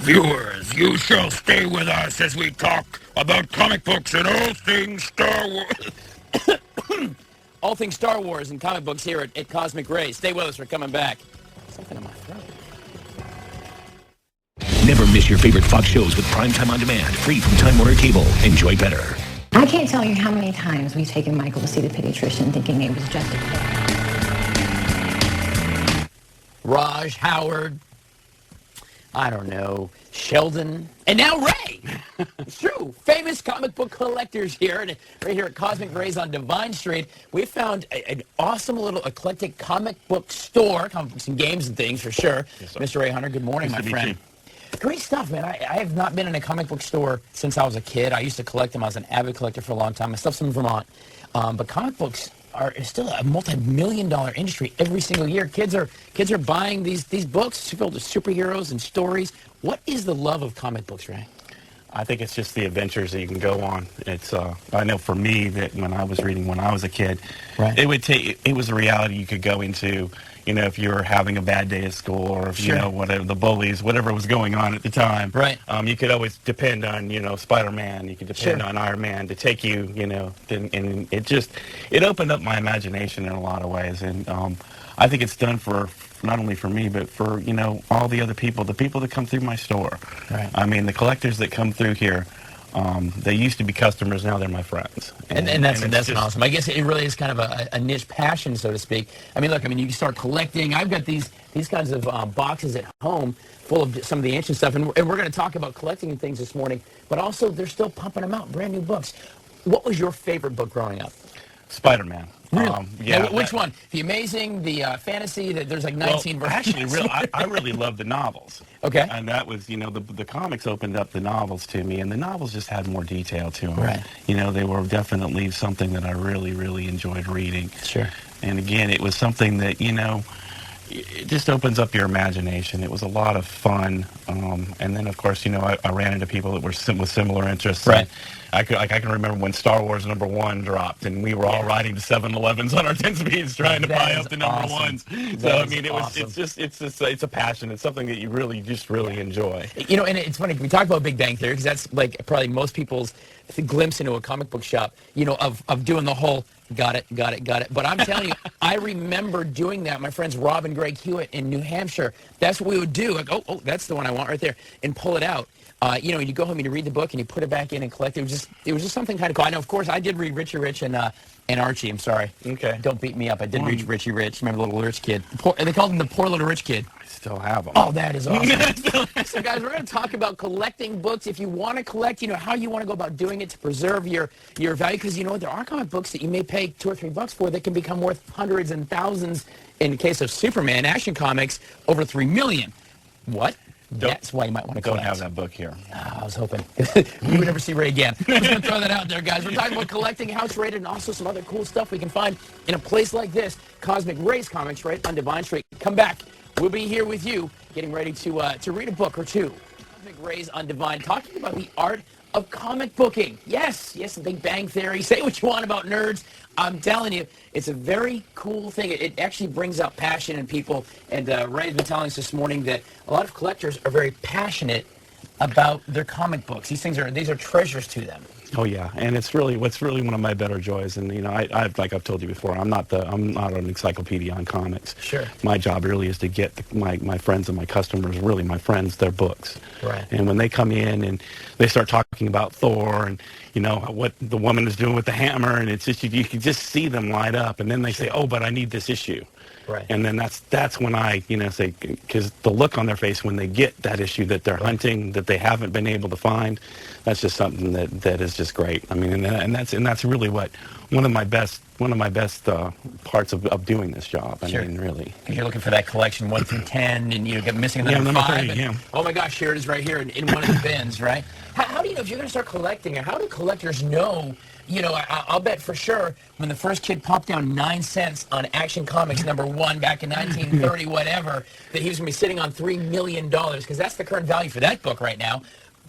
Viewers, you shall stay with us as we talk about comic books and all things Star Wars. All things Star Wars and comic books here at Cosmic Rays. Stay with us. We're coming back. Something in my throat. Never miss your favorite Fox shows with Primetime On Demand, free from Time Warner Cable. Enjoy better. I can't tell you how many times we've taken Michael to see the pediatrician thinking it was just a kid. Raj, Howard, I don't know, Sheldon, and now Ray. It's true. Famous comic book collectors here, and right here at Cosmic Rays on Devine Street. We found an awesome little eclectic comic book store, comic books and games and things for sure. Yes, Mr. Ray Hunter, good morning, my friend. Great stuff, man. I have not been in a comic book store since I was a kid. I used to collect them. I was an avid collector for a long time. I still have some in Vermont. But comic books are still a multi-million-dollar industry every single year. Kids are buying these books filled with superheroes and stories. What is the love of comic books, Ray? I think it's just the adventures that you can go on. It's I know for me that when I was reading when I was a kid, right, it was a reality you could go into. You know, if you were having a bad day at school, or if, you know, whatever the bullies, whatever was going on at the time, right? You could always depend on, you know, Spider-Man. You could depend on Iron Man to take you, you know, and it opened up my imagination in a lot of ways. And I think it's done for not only for me, but for, you know, all the other people, the people that come through my store. Right. I mean, the collectors that come through here. They used to be customers, now they're my friends. And that's awesome. I guess it really is kind of a niche passion, so to speak. I mean, look, you can start collecting. I've got these kinds of boxes at home full of some of the ancient stuff, and we're going to talk about collecting and things this morning, but also they're still pumping them out, brand new books. What was your favorite book growing up? Spider-Man. Really? Yeah. Now, which one? The amazing, the fantasy? There's like 19 versions. Actually, I really love the novels. Okay. And that was, you know, the comics opened up the novels to me, and the novels just had more detail to them. Right. You know, they were definitely something that I really, really enjoyed reading. Sure. And again, it was something that, you know, it just opens up your imagination. It was a lot of fun. And then, of course, you know, I ran into people that were with similar interests. Right. I can remember when Star Wars #1 dropped, and we were all riding to 7-Elevens on our 10 speeds trying to buy up the #1s. So I mean, it's a passion. It's something that you really enjoy. You know, and it's funny, we talk about Big Bang Theory because that's like probably most people's glimpse into a comic book shop. You know, of doing the whole got it. But I'm telling you, I remember doing that. My friends Rob and Greg Hewitt in New Hampshire. That's what we would do. Like, oh, that's the one I want right there, and pull it out. You know, you go home and you read the book and you put it back in and collect it. It was just something kind of cool. I know, of course, I did read Richie Rich and Archie. I'm sorry. Okay. Don't beat me up. I did read Richie Rich. Remember the little rich kid? They called him the poor little rich kid. I still have them. Oh, that is awesome. So, guys, we're going to talk about collecting books. If you want to collect, you know, how you want to go about doing it to preserve your value. Because, you know, there are comic books that you may pay $2 or $3 for that can become worth hundreds and thousands. In the case of Superman, Action Comics, over $3 million. What? That's why you might want to don't have that book here. I was hoping. We would never see Ray again. I'm just going to throw that out there, guys. We're talking about collecting, how it's rated, and also some other cool stuff we can find in a place like this. Cosmic Rays Comics right on Devine Street. Come back. We'll be here with you, getting ready to read a book or two. Cosmic Rays on Devine, talking about the art of comic booking. Yes, the Big Bang Theory. Say what you want about nerds. I'm telling you, it's a very cool thing. It actually brings out passion in people. And Ray has been telling us this morning that a lot of collectors are very passionate about their comic books. These are treasures to them. Oh yeah, and it's really one of my better joys. And you know, I've like I've told you before, I'm not an encyclopedia on comics. Sure. My job really is to get my friends and my customers, really my friends, their books. Right. And when they come in and they start talking about Thor and you know what the woman is doing with the hammer, and it's just you can just see them light up, and then they say, oh, but I need this issue. Right. And then that's when I, you know, say, because the look on their face when they get that issue that they're hunting, that they haven't been able to find, that's just something that is just great. I mean, and that's really what one of my best parts of doing this job. I mean, really. Because you're looking for that collection 1 through 10, and you get missing the number 5. 3, yeah. Oh my gosh, here it is right here in one of the bins, right? How do you know if you're going to start collecting, or how do collectors know? You know, I'll bet for sure when the first kid popped down 9 cents on Action Comics #1 back in 1930, whatever, that he was going to be sitting on $3 million, because that's the current value for that book right now.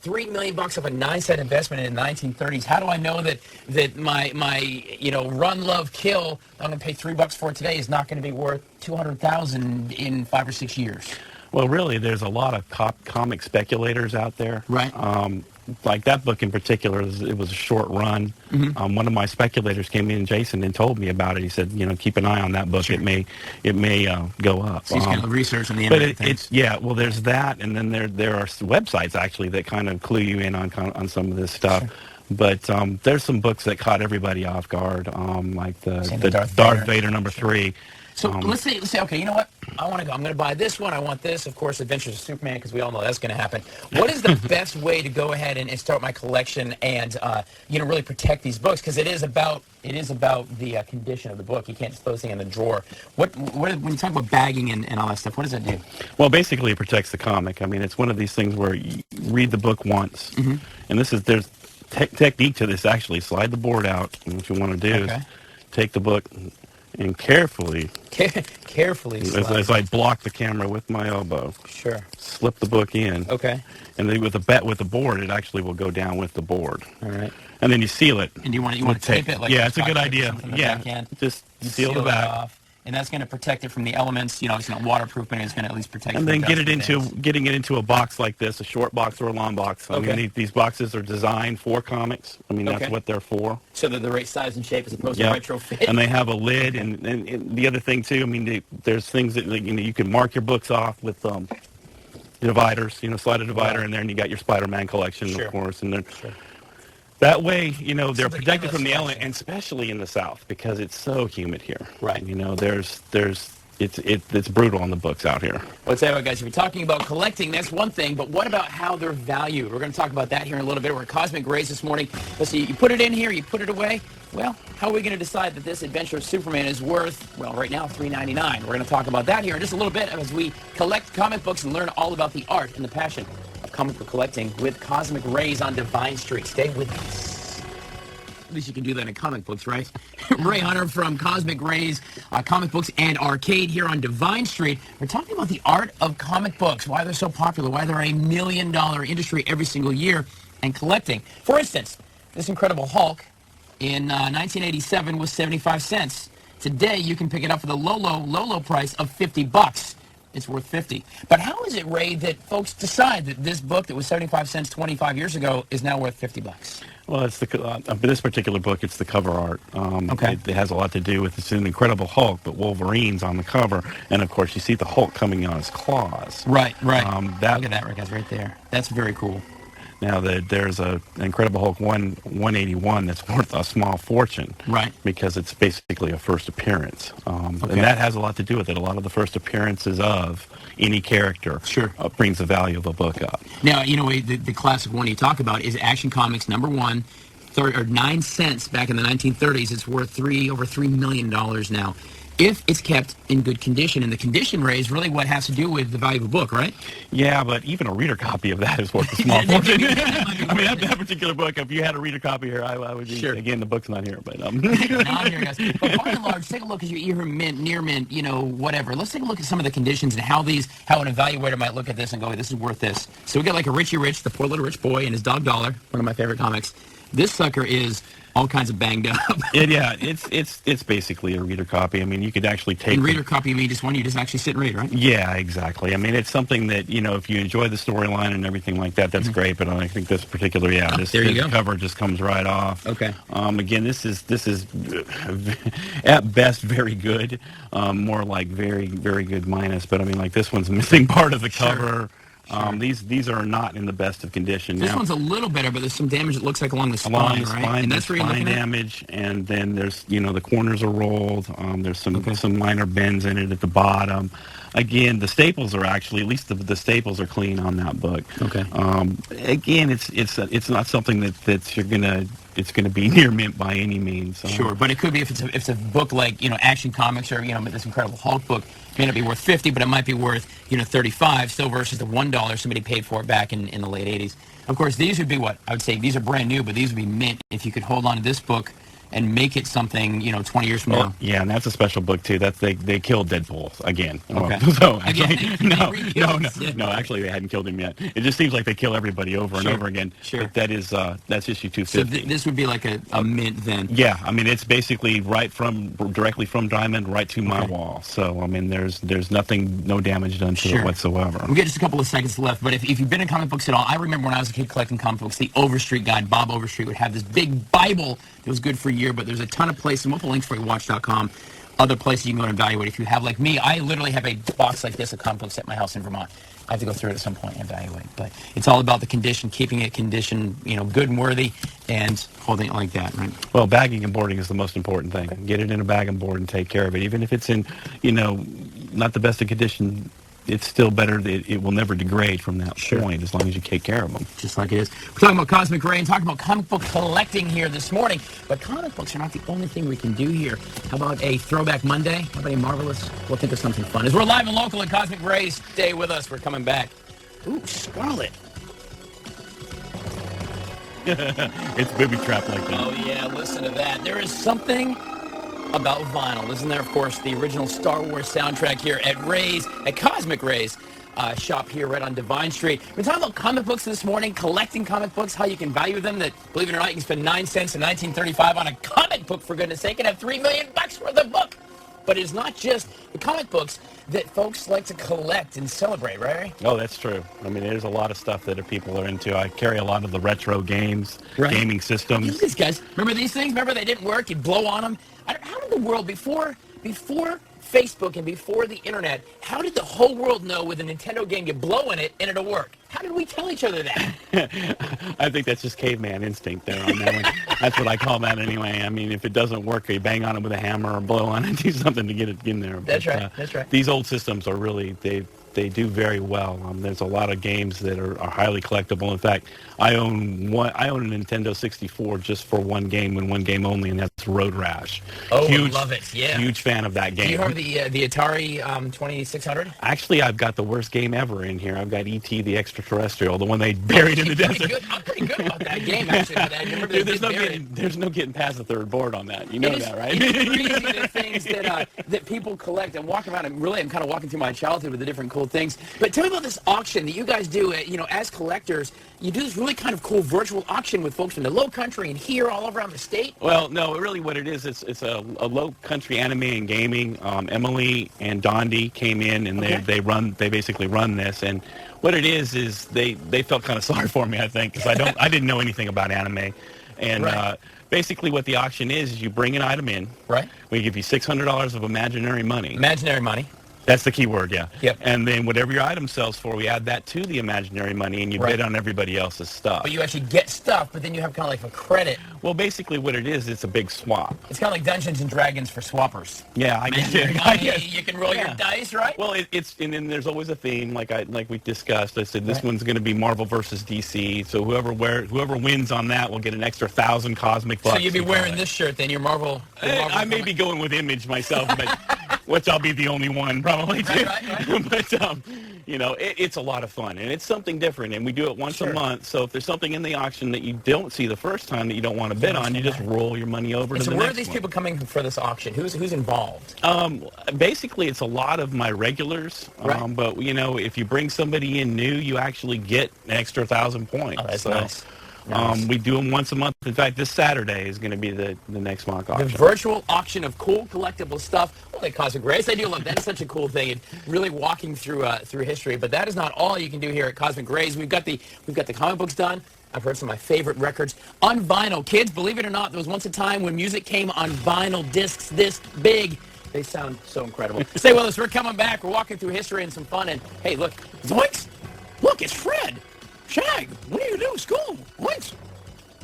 $3 million off a 9-cent investment in the 1930s. How do I know that my you know, Run, Love, Kill I'm going to pay $3 for it today is not going to be worth $200,000 in 5 or 6 years? Well, really, there's a lot of comic speculators out there. Right. Like that book in particular, it was a short run. One of my speculators came in, Jason, and told me about it. He said, keep an eye on that book. Sure. It may go up. So he's kind of research on the But internet. well, there's that, and then there are websites actually that kind of clue you in on some of this stuff. Sure. But there's some books that caught everybody off guard, like the Darth Vader number 3. So let's say, okay, you know what? I want to go. I'm going to buy this one. I want this. Of course, Adventures of Superman, because we all know that's going to happen. What is the best way to go ahead and start my collection and, really protect these books? Because it is about the condition of the book. You can't just throw this thing in the drawer. When you talk about bagging and all that stuff, what does that do? Well, basically, it protects the comic. I mean, it's one of these things where you read the book once, and there's technique to this, actually. Slide the board out, and what you want to do is take the book and carefully as I block the camera with my elbow, slip the book in. Okay. And then with the board, it actually will go down with the board. All right. And then you seal it. And you want to tape it? Like it's a good idea. Yeah. Just seal the back. Off. And that's going to protect it from the elements. It's not waterproof, but it's going to at least protect it. And then getting it into a box like this, a short box or a long box. I mean, these boxes are designed for comics. I mean, that's what they're for. So they're the right size and shape as opposed to retro fit. And they have a lid. And the other thing, too, I mean, there's things that, you can mark your books off with dividers. Slide a divider in there, and you got your Spider-Man collection, of course. And then that way, they're protected from the element, and especially in the South, because it's so humid here. Right. It's brutal on the books out here. Well, tell you what, guys, if you're talking about collecting, that's one thing, but what about how they're valued? We're going to talk about that here in a little bit. We're at Cosmic Rays this morning. Let's see, you put it in here, you put it away. Well, how are we going to decide that this Adventure of Superman is worth, well, right now, $3.99? We're going to talk about that here in just a little bit as we collect comic books and learn all about the art and the passion of comic book collecting with Cosmic Rays on Devine Street. Stay with us. At least you can do that in comic books, right? Ray Hunter from Cosmic Rays, Comic Books and Arcade here on Devine Street. We're talking about the art of comic books, why they're so popular, why they're a $1 million industry every single year, and collecting. For instance, this Incredible Hulk in 1987 was 75 cents. Today, you can pick it up for the low price of $50. It's worth 50. But how is it, Ray, that folks decide that this book that was 75 cents 25 years ago is now worth $50? Well, it's this particular book, it's the cover art. It has a lot to do with, it's an Incredible Hulk, but Wolverine's on the cover. And, of course, you see the Hulk coming on his claws. Right. Look at that, guys, right there. That's very cool. Now, there's an Incredible Hulk 181 that's worth a small fortune. Right. Because it's basically a first appearance. And that has a lot to do with it. A lot of the first appearances of any character brings the value of a book up. Now, the classic one you talk about is Action Comics #1, 9 cents back in the 1930s. It's worth over $3 million now. If it's kept in good condition, and the condition, Ray, is really what has to do with the value of a book, right? Yeah, but even a reader copy of that is worth a small fortune. I mean, that particular book, if you had a reader copy here, I would be, again, the book's not here, but... Not here, guys. But by and large, take a look as you hear mint, near mint, whatever. Let's take a look at some of the conditions and how an evaluator might look at this and go, this is worth this. So we got like a Richie Rich, the poor little rich boy, and his dog Dollar, one of my favorite comics. This sucker is all kinds of banged up. It's basically a reader copy. I mean, you could actually take... And reader copy, you mean just one you just actually sit and read, right? Yeah, exactly. I mean, it's something that, if you enjoy the storyline and everything like that, that's great. But I think this particular, this cover just comes right off. Okay. Again, this is at best very good, more like very, very good minus. But I mean, like this one's missing part of the cover. These are not in the best of condition. This one's a little better, but there's some damage that looks like along the spine, right? And that's where you're looking at? Damage, and then there's, the corners are rolled. There's some minor bends in it at the bottom. Again, the staples are actually, at least the staples are clean on that book. Okay. Again, it's not something that you're gonna be near mint by any means. Sure, but it could be if it's a book like Action Comics or this Incredible Hulk book. It may not be worth 50, but it might be worth 35 still versus the $1 somebody paid for it back in the late 80s. Of course, these would be what I would say. These are brand new, but these would be mint if you could hold on to this book. and make it something, 20 years from now. Yeah, and that's a special book too. That's they killed Deadpool again. Okay. So actually, Again, no, actually they hadn't killed him yet. It just seems like they kill everybody over and over again. Sure. But that's issue 250. So this would be like a mint then. Yeah, I mean it's basically directly from Diamond right to my wall. So I mean there's nothing, no damage done to it whatsoever. We got just a couple of seconds left, but if you've been in comic books at all, I remember when I was a kid collecting comic books, the Overstreet guy, Bob Overstreet, would have this big Bible that was good for a year, but there's a ton of places, and we'll put links for you, WACH.com, other places you can go and evaluate. If you have, like me, I literally have a box like this of comic books at my house in Vermont. I have to go through it at some point and evaluate, but it's all about the condition, keeping it conditioned, good and worthy, and holding it like that, right? Well, bagging and boarding is the most important thing. Get it in a bag and board and take care of it. Even if it's in, not the best of condition, it's still better. It will never degrade from that point as long as you take care of them. Just like it is. We're talking about Cosmic Ray and talking about comic book collecting here this morning. But comic books are not the only thing we can do here. How about a Throwback Monday? How about a Marvelous? We'll think of something fun. As we're live and local at Cosmic Ray, stay with us. We're coming back. Ooh, Scarlet. It's booby trap like that. Oh, yeah, listen to that. There is something about vinyl. Isn't there, of course, the original Star Wars soundtrack here at Cosmic Ray's shop here right on Devine Street. We're talking about comic books this morning, collecting comic books, how you can value them, that, believe it or not, you can spend 9 cents in 1935 on a comic book, for goodness sake, and have $3 million worth of book. But it's not just the comic books that folks like to collect and celebrate, right? Oh, that's true. I mean, there's a lot of stuff that people are into. I carry a lot of the retro games, gaming systems. Look at these guys. Remember these things? Remember they didn't work? You'd blow on them? How did the world, before Facebook and before the internet, how did the whole world know with a Nintendo game you blow in it and it'll work? How did we tell each other that? I think that's just caveman instinct there on that one. That's what I call that anyway. I mean, if it doesn't work, you bang on it with a hammer or blow on it, do something to get it in there. That's right. That's right. These old systems are really, they do very well. There's a lot of games that are highly collectible. In fact, I own a Nintendo 64 just for one game and one game only, and that's Road Rash. Oh, I love it. Yeah. Huge fan of that game. Do you have the Atari 2600? Actually, I've got the worst game ever in here. I've got E.T. the Extraterrestrial, the one they buried in the desert. I'm pretty good about that game, actually. Dude, there's no getting past the third board on that. You know that, right? It's crazy the things that people collect and walk around. And really, I'm kind of walking through my childhood with the different cool things. But tell me about this auction that you guys do. As collectors, you do this really kind of cool virtual auction with folks from the Low Country and here all around the state. Well, no, really what it is, it's a Low Country anime and gaming. Emily and Dondi came in and they basically run this. And what it is they felt kind of sorry for me, I think, because I didn't know anything about anime. And basically what the auction is you bring an item in. Right. We give you $600 of imaginary money. Imaginary money. That's the key word, yeah. Yep. And then whatever your item sells for, we add that to the imaginary money, and you bid on everybody else's stuff. But you actually get stuff, but then you have kind of like a credit. Well, basically what it is, it's a big swap. It's kind of like Dungeons and Dragons for swappers. Yeah, I guess. You can roll your dice, right? Well, and then there's always a theme, like we discussed. I said this one's going to be Marvel versus DC, so whoever wins on that will get an extra 1,000 cosmic bucks. So you'd be wearing this shirt, then, your Marvel. I may be going with Image myself, but which I'll be the only one probably. Right. But it's a lot of fun, and it's something different, and we do it once a month. So if there's something in the auction that you don't see the first time that you don't want to bid on, you just roll your money over to the next one. So where are these people coming for this auction? Who's involved? Basically, it's a lot of my regulars. But if you bring somebody in new, you actually get an extra 1,000 points. Oh, that's nice. We do them once a month. In fact, this Saturday is going to be the next mock auction. The virtual auction of cool collectible stuff. Well, they Cosmic Race. I do love that. It's such a cool thing. And really walking through history. But that is not all you can do here at Cosmic Rays. We've got the comic books done. I've heard some of my favorite records on vinyl. Kids, believe it or not, there was once a time when music came on vinyl discs this big. They sound so incredible. Stay with us. We're coming back. We're walking through history and some fun. And hey, look, Zoinks! Look, it's Fred. Shag, what do you do? School. What?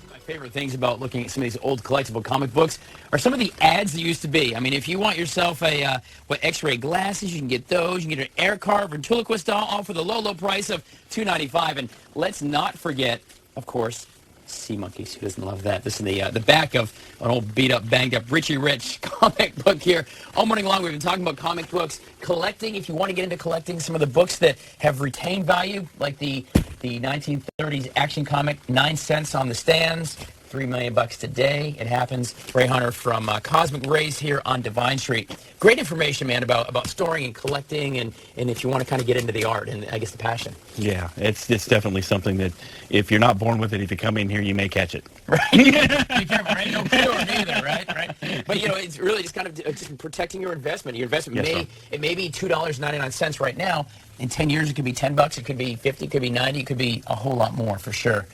My favorite things about looking at some of these old collectible comic books are some of the ads that used to be. I mean, if you want yourself X-ray glasses, you can get those. You can get an air car ventriloquist doll, all for the low price of $2.95. And let's not forget, of course, Sea Monkeys. Who doesn't love that? This is the back of an old beat-up, banged-up Richie Rich comic book here. All morning long, we've been talking about comic books, collecting. If you want to get into collecting some of the books that have retained value, like the 1930s action comic, 9 cents on the stands, $3 million today. It happens. Ray Hunter from Cosmic Rays here on Devine Street. Great information, man, about storing and collecting, and if you want to kind of get into the art and I guess the passion. Yeah, it's definitely something that if you're not born with it, if you come in here, you may catch it. Right. Be careful, right? No cure either, right? But it's really just kind of just protecting your investment. Your investment may be $2.99 right now. In 10 years, it could be $10. It could be 50. It could be 90. It could be a whole lot more for sure.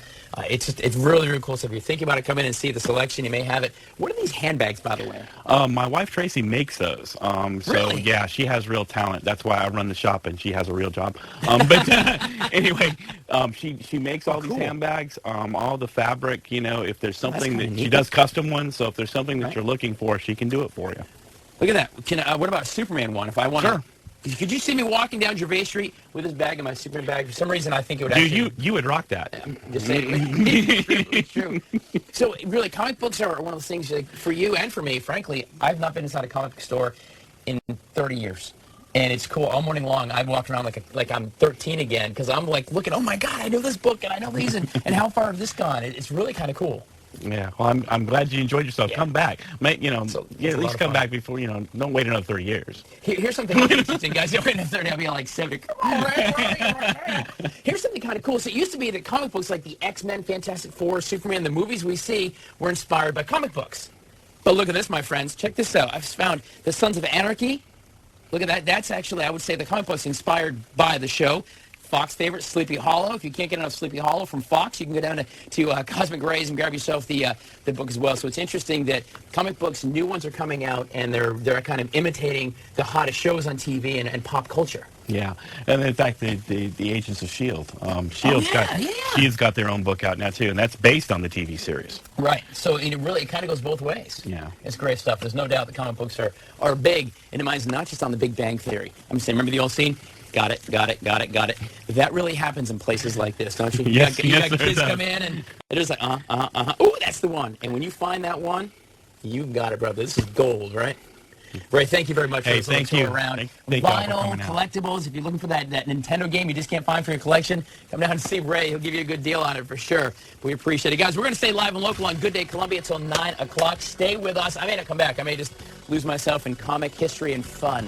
It's really, really cool. So if you're thinking about it, come in and see the selection. You may have it. What are these handbags, by the way? My wife Tracy makes those. Really? Yeah, she has real talent. That's why I run the shop, and she has a real job. But anyway, she makes all these handbags, all the fabric. If there's something that she does custom ones. So if there's something that you're looking for, she can do it for you. Look at that. What about a Superman one? If I want Sure. Could you see me walking down Gervais Street with this bag in my Superman bag? For some reason, I think it would Dude, actually... you would rock that. Just saying. It's true. So, really, comic books are one of those things, like, for you and for me, frankly, I've not been inside a comic book store in 30 years. And it's cool. All morning long, I'm walking around like I'm 13 again, because I'm like looking, oh, my God, I know this book, and I know these, and how far have this gone? It's really kind of cool. Yeah, well, I'm glad you enjoyed yourself. Yeah. Come back. At least come back before, don't wait another 30 years. Here's something interesting, guys. Don't wait another 30, I'll be like 70. Come on, right. Here's something kind of cool. So it used to be that comic books like the X-Men, Fantastic Four, Superman, the movies we see were inspired by comic books. But look at this, my friends. Check this out. I've found the Sons of Anarchy. Look at that. That's actually, I would say, the comic books inspired by the show. Fox favorite, Sleepy Hollow. If you can't get enough Sleepy Hollow from Fox, you can go down to Cosmic Rays and grab yourself the book as well. So it's interesting that comic books, new ones are coming out, and they're kind of imitating the hottest shows on TV and pop culture. Yeah, and in fact, the Agents of S.H.I.E.L.D. Shield's got their own book out now too, and that's based on the TV series. Right. So it kind of goes both ways. Yeah, it's great stuff. There's no doubt that comic books are big, and it mine's not just on the Big Bang Theory. I'm saying, remember the old scene? Got it. That really happens in places like this, don't you? Yes, you got kids come in, and they're just like, ooh, that's the one. And when you find that one, you got it, brother. This is gold, right? Ray, thank you very much for this little tour around. Vinyl, collectibles, if you're looking for that Nintendo game you just can't find for your collection, come down and see Ray. He'll give you a good deal on it for sure. We appreciate it. Guys, we're going to stay live and local on Good Day Columbia until 9 o'clock. Stay with us. I may not come back. I may just lose myself in comic history and fun.